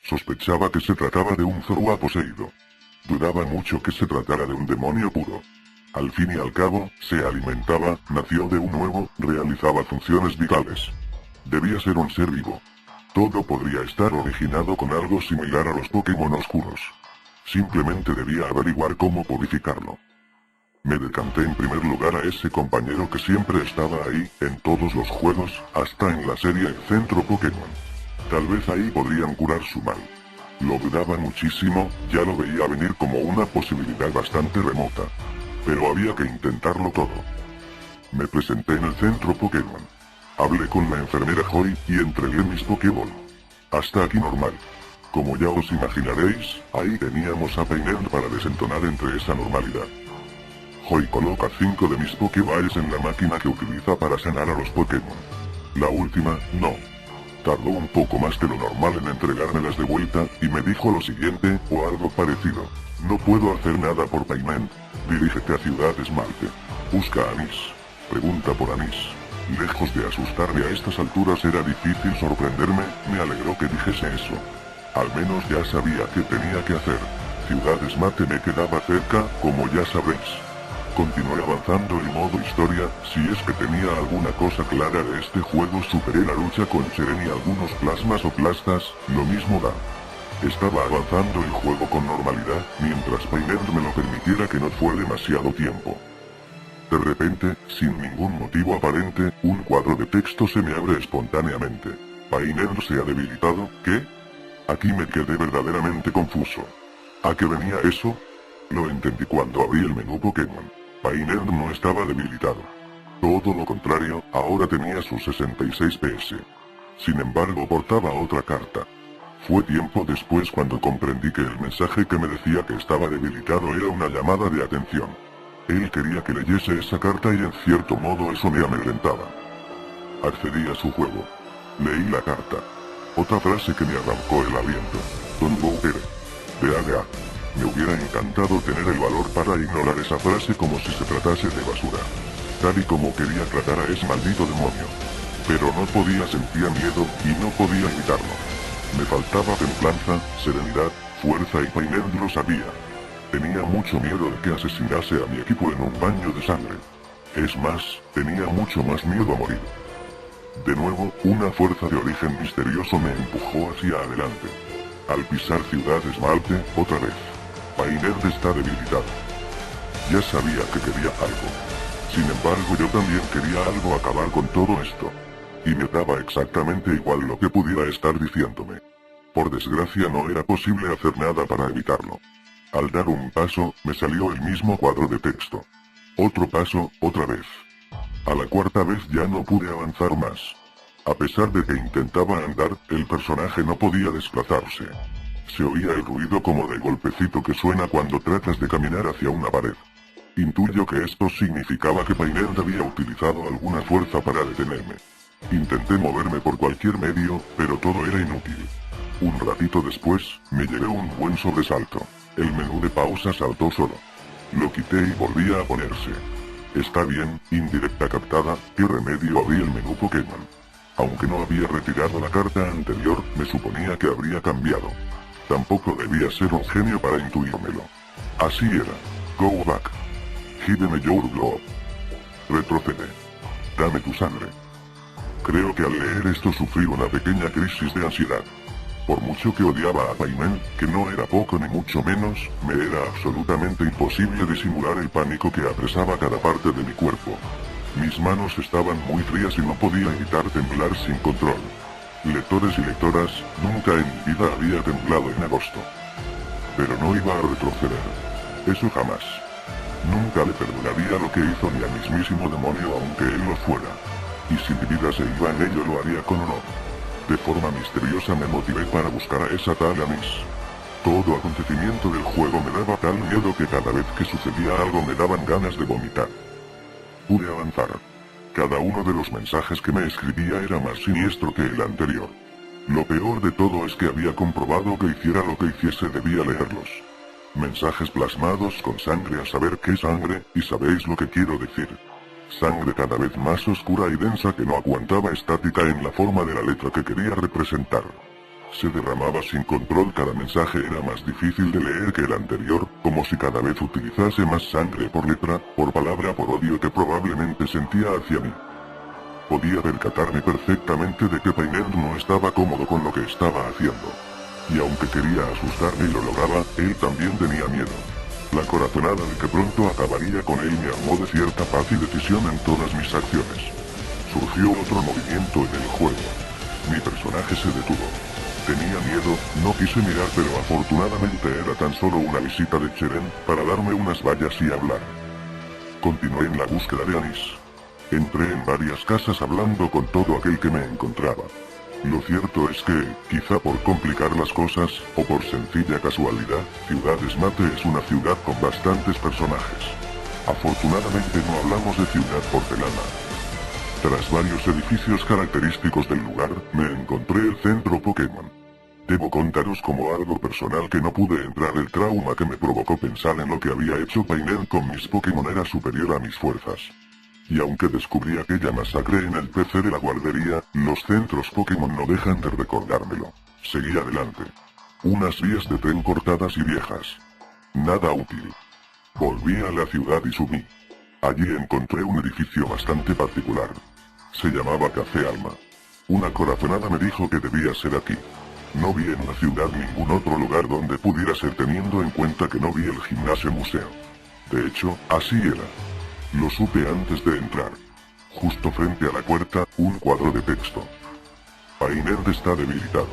Sospechaba que se trataba de un Zorua poseído. Dudaba mucho que se tratara de un demonio puro. Al fin y al cabo, se alimentaba, nació de un huevo, realizaba funciones vitales. Debía ser un ser vivo. Todo podría estar originado con algo similar a los Pokémon oscuros. Simplemente debía averiguar cómo purificarlo. Me decanté en primer lugar a ese compañero que siempre estaba ahí, en todos los juegos, hasta en la serie Centro Pokémon. Tal vez ahí podrían curar su mal. Lo dudaba muchísimo, ya lo veía venir como una posibilidad bastante remota. Pero había que intentarlo todo. Me presenté en el centro Pokémon. Hablé con la enfermera Joy y entregué mis Pokéball. Hasta aquí normal. Como ya os imaginaréis, ahí teníamos a Painel para desentonar entre esa normalidad. Joy coloca 5 de mis Pokéballs en la máquina que utiliza para sanar a los Pokémon. La última, no. Tardó un poco más de lo normal en entregármelas de vuelta, y me dijo lo siguiente, o algo parecido. No puedo hacer nada por Paimon. Dirígete a Ciudad Esmalte. Busca a Anís. Pregunta por Anís. Lejos de asustarme a estas alturas era difícil sorprenderme, me alegró que dijese eso. Al menos ya sabía qué tenía que hacer. Ciudad Esmalte me quedaba cerca, como ya sabréis. Continué avanzando en modo historia, si es que tenía alguna cosa clara de este juego superé la lucha con Cheren y algunos plasmas o plastas, lo mismo da. Estaba avanzando el juego con normalidad, mientras Painel me lo permitiera que no fue demasiado tiempo. De repente, sin ningún motivo aparente, un cuadro de texto se me abre espontáneamente. ¿Painel se ha debilitado? ¿Qué? Aquí me quedé verdaderamente confuso. ¿A qué venía eso? Lo entendí cuando abrí el menú Pokémon. Painel no estaba debilitado. Todo lo contrario, ahora tenía sus 66 PS. Sin embargo, portaba otra carta. Fue tiempo después cuando comprendí que el mensaje que me decía que estaba debilitado era una llamada de atención. Él quería que leyese esa carta y en cierto modo eso me amedrentaba. Accedí a su juego. Leí la carta. Otra frase que me arrancó el aliento. Don't go there. De Me hubiera encantado tener el valor para ignorar esa frase como si se tratase de basura. Tal y como quería tratar a ese maldito demonio. Pero no podía, sentía miedo, y no podía evitarlo. Me faltaba templanza, serenidad, fuerza y Painel lo sabía. Tenía mucho miedo de que asesinase a mi equipo en un baño de sangre. Es más, tenía mucho más miedo a morir. De nuevo, una fuerza de origen misterioso me empujó hacia adelante. Al pisar Ciudad Esmalte, otra vez. Painel está debilitado. Ya sabía que quería algo. Sin embargo, yo también quería algo acabar con todo esto. Y me daba exactamente igual lo que pudiera estar diciéndome. Por desgracia no era posible hacer nada para evitarlo. Al dar un paso, me salió el mismo cuadro de texto. Otro paso, otra vez. A la cuarta vez ya no pude avanzar más. A pesar de que intentaba andar, el personaje no podía desplazarse. Se oía el ruido como de golpecito que suena cuando tratas de caminar hacia una pared. Intuyo que esto significaba que Painel había utilizado alguna fuerza para detenerme. Intenté moverme por cualquier medio, pero todo era inútil. Un ratito después, me llevé un buen sobresalto. El menú de pausa saltó solo. Lo quité y volvía a ponerse. Está bien, indirecta captada, ¿qué remedio? Abrí el menú Pokémon. Aunque no había retirado la carta anterior, me suponía que habría cambiado. Tampoco debía ser un genio para intuírmelo. Así era. Go back. Give me your blood. Retrocede. Dame tu sangre. Creo que al leer esto sufrí una pequeña crisis de ansiedad. Por mucho que odiaba a Paimon, que no era poco ni mucho menos, me era absolutamente imposible disimular el pánico que apresaba cada parte de mi cuerpo. Mis manos estaban muy frías y no podía evitar temblar sin control. Lectores y lectoras, nunca en mi vida había temblado en agosto. Pero no iba a retroceder. Eso jamás. Nunca le perdonaría lo que hizo ni al mismísimo demonio aunque él lo fuera. Y si mi vida se iba en ello lo haría con honor. De forma misteriosa me motivé para buscar a esa tal Anís. Todo acontecimiento del juego me daba tal miedo que cada vez que sucedía algo me daban ganas de vomitar. Pude avanzar. Cada uno de los mensajes que me escribía era más siniestro que el anterior. Lo peor de todo es que había comprobado que hiciera lo que hiciese debía leerlos. Mensajes plasmados con sangre a saber qué sangre, y sabéis lo que quiero decir. Sangre cada vez más oscura y densa que no aguantaba estática en la forma de la letra que quería representar. Se derramaba sin control, cada mensaje era más difícil de leer que el anterior, como si cada vez utilizase más sangre por letra, por palabra, por odio que probablemente sentía hacia mí. Podía percatarme perfectamente de que Painel no estaba cómodo con lo que estaba haciendo. Y aunque quería asustarme y lo lograba, él también tenía miedo. La corazonada de que pronto acabaría con él me armó de cierta paz y decisión en todas mis acciones. Surgió otro movimiento en el juego. Mi personaje se detuvo. Tenía miedo, no quise mirar, pero afortunadamente era tan solo una visita de Cheren, para darme unas vallas y hablar. Continué en la búsqueda de Anís. Entré en varias casas hablando con todo aquel que me encontraba. Lo cierto es que, quizá por complicar las cosas, o por sencilla casualidad, Ciudades Mate es una ciudad con bastantes personajes. Afortunadamente no hablamos de Ciudad Porcelana. Tras varios edificios característicos del lugar, me encontré el centro Pokémon. Debo contaros como algo personal que no pude entrar. El trauma que me provocó pensar en lo que había hecho Painel con mis Pokémon era superior a mis fuerzas. Y aunque descubrí aquella masacre en el PC de la guardería, los centros Pokémon no dejan de recordármelo. Seguí adelante. Unas vías de tren cortadas y viejas. Nada útil. Volví a la ciudad y subí. Allí encontré un edificio bastante particular. Se llamaba Café Alma. Una corazonada me dijo que debía ser aquí. No vi en la ciudad ningún otro lugar donde pudiera ser, teniendo en cuenta que no vi el gimnasio museo. De hecho, así era. Lo supe antes de entrar. Justo frente a la puerta, un cuadro de texto. Painel está debilitado.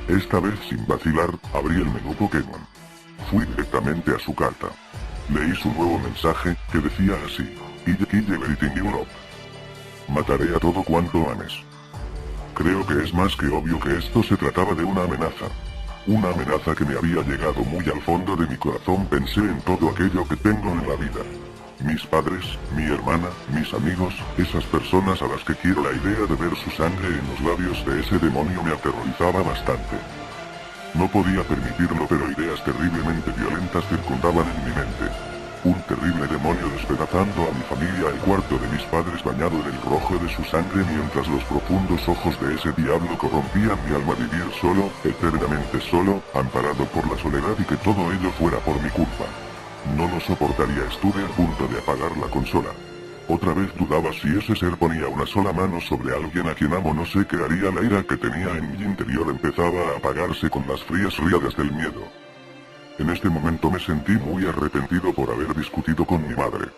Esta vez sin vacilar, abrí el menú Pokémon. Fui directamente a su carta. Leí su nuevo mensaje, que decía así: Quille everything you love. Mataré a todo cuanto ames. Creo que es más que obvio que esto se trataba de una amenaza. Una amenaza que me había llegado muy al fondo de mi corazón. Pensé en todo aquello que tengo en la vida. Mis padres, mi hermana, mis amigos, esas personas a las que quiero. La idea de ver su sangre en los labios de ese demonio me aterrorizaba bastante. No podía permitirlo, pero ideas terriblemente violentas circundaban en mi mente. Un terrible demonio despedazando a mi familia, el cuarto de mis padres bañado en el rojo de su sangre, mientras los profundos ojos de ese diablo corrompían mi alma. Vivir solo, eternamente solo, amparado por la soledad, y que todo ello fuera por mi culpa. No lo soportaría. Estuve a punto de apagar la consola. Otra vez dudaba si ese ser ponía una sola mano sobre alguien a quien amo. No sé qué haría. La ira que tenía en mi interior empezaba a apagarse con las frías riadas del miedo. En este momento me sentí muy arrepentido por haber discutido con mi madre.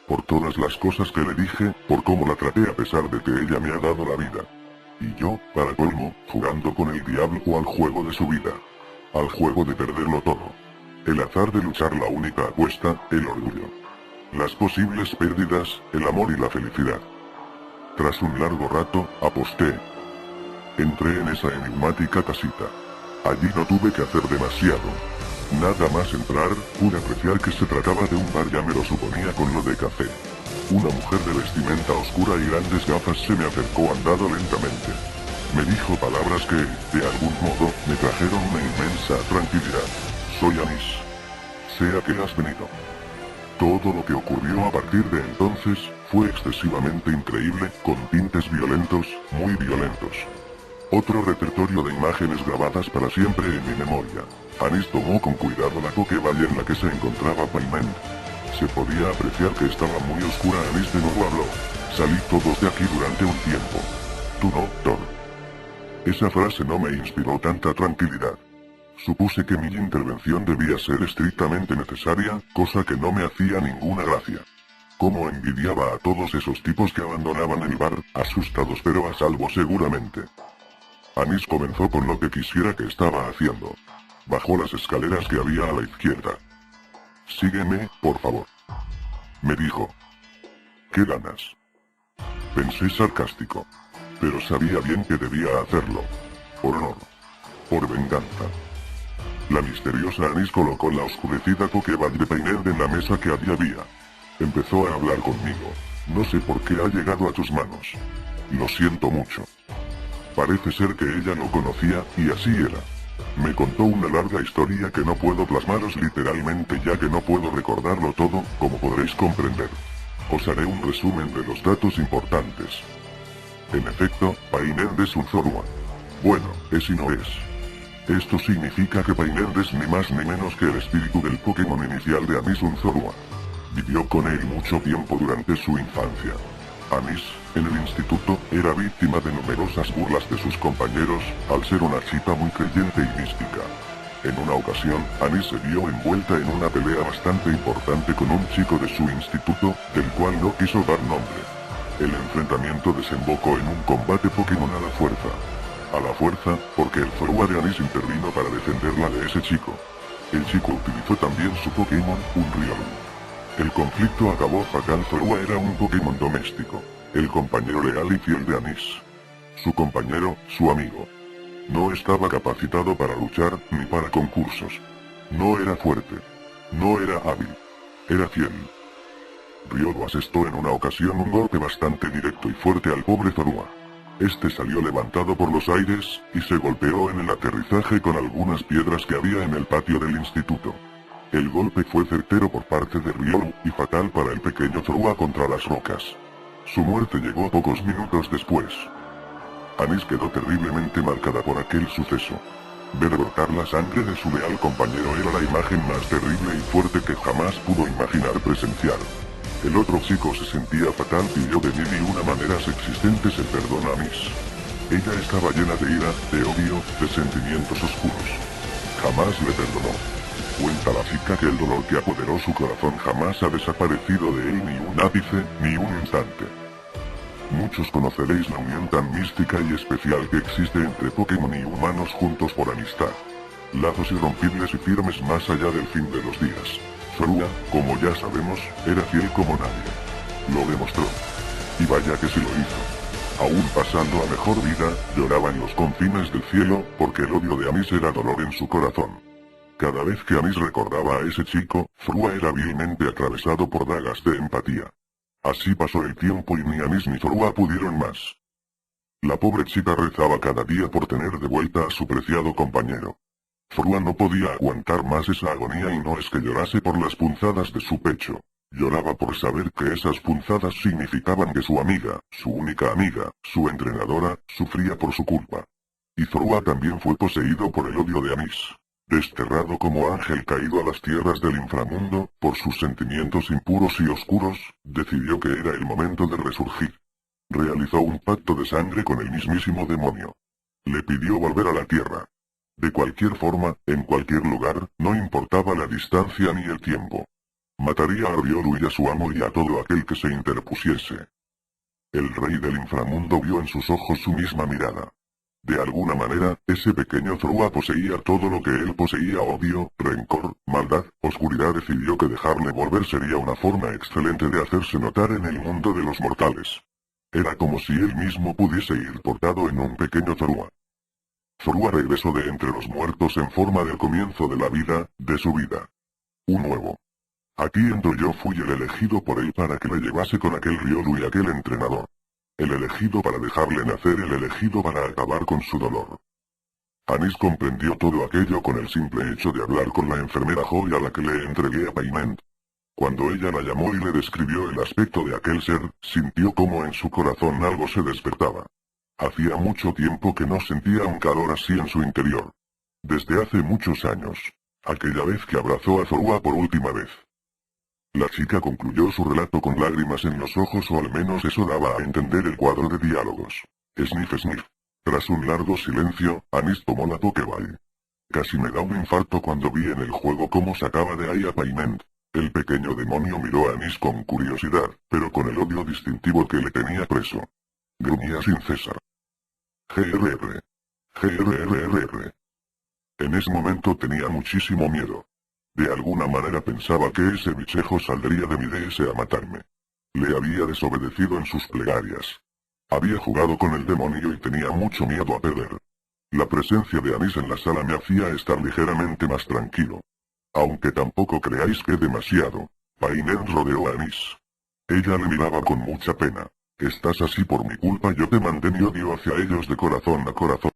Por todas las cosas que le dije, por cómo la traté a pesar de que ella me ha dado la vida. Y yo, para colmo, jugando con el diablo al juego de su vida. Al juego de perderlo todo. El azar de luchar, la única apuesta, el orgullo. Las posibles pérdidas, el amor y la felicidad. Tras un largo rato, aposté. Entré en esa enigmática casita. Allí no tuve que hacer demasiado. Nada más entrar, pude apreciar que se trataba de un bar. Ya me lo suponía con lo de café. Una mujer de vestimenta oscura y grandes gafas se me acercó andando lentamente. Me dijo palabras que, de algún modo, me trajeron una inmensa tranquilidad. Soy Anís. Sé a qué has venido. Todo lo que ocurrió a partir de entonces, fue excesivamente increíble, con tintes violentos, muy violentos. Otro repertorio de imágenes grabadas para siempre en mi memoria. Anís tomó con cuidado la Pokéball en la que se encontraba Paimon. Se podía apreciar que estaba muy oscura. Anís de nuevo habló. Salí todos de aquí durante un tiempo. Tú no, Thor. Esa frase no me inspiró tanta tranquilidad. Supuse que mi intervención debía ser estrictamente necesaria, cosa que no me hacía ninguna gracia. Cómo envidiaba a todos esos tipos que abandonaban el bar, asustados pero a salvo seguramente. Anís comenzó con lo que quisiera que estaba haciendo. Bajó las escaleras que había a la izquierda. Sígueme, por favor. Me dijo. ¿Qué ganas? Pensé sarcástico. Pero sabía bien que debía hacerlo. Por honor. Por venganza. La misteriosa Anís colocó la oscurecida Pokéball de Painel en la mesa que allí había. Empezó a hablar conmigo. No sé por qué ha llegado a tus manos. Lo siento mucho. Parece ser que ella lo conocía, y así era. Me contó una larga historia que no puedo plasmaros literalmente, ya que no puedo recordarlo todo, como podréis comprender. Os haré un resumen de los datos importantes. En efecto, Painel es un Zorua. Bueno, es y no es. Esto significa que Paimon es ni más ni menos que el espíritu del Pokémon inicial de Anis Unzorua. Vivió con él mucho tiempo durante su infancia. Anis, en el instituto, era víctima de numerosas burlas de sus compañeros, al ser una chica muy creyente y mística. En una ocasión, Anis se vio envuelta en una pelea bastante importante con un chico de su instituto, del cual no quiso dar nombre. El enfrentamiento desembocó en un combate Pokémon a la fuerza. A la fuerza, porque el Zorua de Anis intervino para defenderla de ese chico. El chico utilizó también su Pokémon, un Riolu. El conflicto acabó fatal. Zorua era un Pokémon doméstico, el compañero leal y fiel de Anis. Su compañero, su amigo. No estaba capacitado para luchar, ni para concursos. No era fuerte. No era hábil. Era fiel. Riolu asestó en una ocasión un golpe bastante directo y fuerte al pobre Zorua. Este salió levantado por los aires, y se golpeó en el aterrizaje con algunas piedras que había en el patio del instituto. El golpe fue certero por parte de Riolu, y fatal para el pequeño Zorua contra las rocas. Su muerte llegó pocos minutos después. Anis quedó terriblemente marcada por aquel suceso. Ver brotar la sangre de su leal compañero era la imagen más terrible y fuerte que jamás pudo imaginar presenciar. El otro chico se sentía fatal, pidió de mil y una maneras existentes el perdón a Anis. Ella estaba llena de ira, de odio, de sentimientos oscuros. Jamás le perdonó. Cuenta la chica que el dolor que apoderó su corazón jamás ha desaparecido de él ni un ápice, ni un instante. Muchos conoceréis la unión tan mística y especial que existe entre Pokémon y humanos juntos por amistad. Lazos irrompibles y firmes más allá del fin de los días. Zorua, como ya sabemos, era fiel como nadie. Lo demostró. Y vaya que sí lo hizo. Aún pasando a mejor vida, lloraba en los confines del cielo, porque el odio de Anis era dolor en su corazón. Cada vez que Anis recordaba a ese chico, Zorua era vilmente atravesado por dagas de empatía. Así pasó el tiempo y ni Anis ni Zorua pudieron más. La pobre chica rezaba cada día por tener de vuelta a su preciado compañero. Zorua no podía aguantar más esa agonía y no es que llorase por las punzadas de su pecho. Lloraba por saber que esas punzadas significaban que su amiga, su única amiga, su entrenadora, sufría por su culpa. Y Zorua también fue poseído por el odio de Anis. Desterrado como ángel caído a las tierras del inframundo, por sus sentimientos impuros y oscuros, decidió que era el momento de resurgir. Realizó un pacto de sangre con el mismísimo demonio. Le pidió volver a la tierra. De cualquier forma, en cualquier lugar, no importaba la distancia ni el tiempo. Mataría a Riolu y a su amo y a todo aquel que se interpusiese. El rey del inframundo vio en sus ojos su misma mirada. De alguna manera, ese pequeño Zorua poseía todo lo que él poseía: odio, rencor, maldad, oscuridad. Decidió que dejarle volver sería una forma excelente de hacerse notar en el mundo de los mortales. Era como si él mismo pudiese ir portado en un pequeño Zorua. Zorua regresó de entre los muertos en forma del comienzo de la vida, de su vida. Un nuevo. Aquí entro yo, fui el elegido por él para que le llevase con aquel Riolu y aquel entrenador. El elegido para dejarle nacer, el elegido para acabar con su dolor. Anis comprendió todo aquello con el simple hecho de hablar con la enfermera Joy a la que le entregué a Paimon. Cuando ella la llamó y le describió el aspecto de aquel ser, sintió como en su corazón algo se despertaba. Hacía mucho tiempo que no sentía un calor así en su interior. Desde hace muchos años. Aquella vez que abrazó a Zorua por última vez. La chica concluyó su relato con lágrimas en los ojos, o al menos eso daba a entender el cuadro de diálogos. Sniff sniff. Tras un largo silencio, Anis tomó la Pokéball. Casi me da un infarto cuando vi en el juego cómo sacaba de ahí a Paimon. El pequeño demonio miró a Anis con curiosidad, pero con el odio distintivo que le tenía preso. Gruñía sin cesar. GRR. GRRRR. En ese momento tenía muchísimo miedo. De alguna manera pensaba que ese bichejo saldría de mi DS a matarme. Le había desobedecido en sus plegarias. Había jugado con el demonio y tenía mucho miedo a perder. La presencia de Anis en la sala me hacía estar ligeramente más tranquilo. Aunque tampoco creáis que demasiado. Paimon rodeó a Anis. Ella le miraba con mucha pena. Estás así por mi culpa, yo te mandé mi odio hacia ellos de corazón a corazón.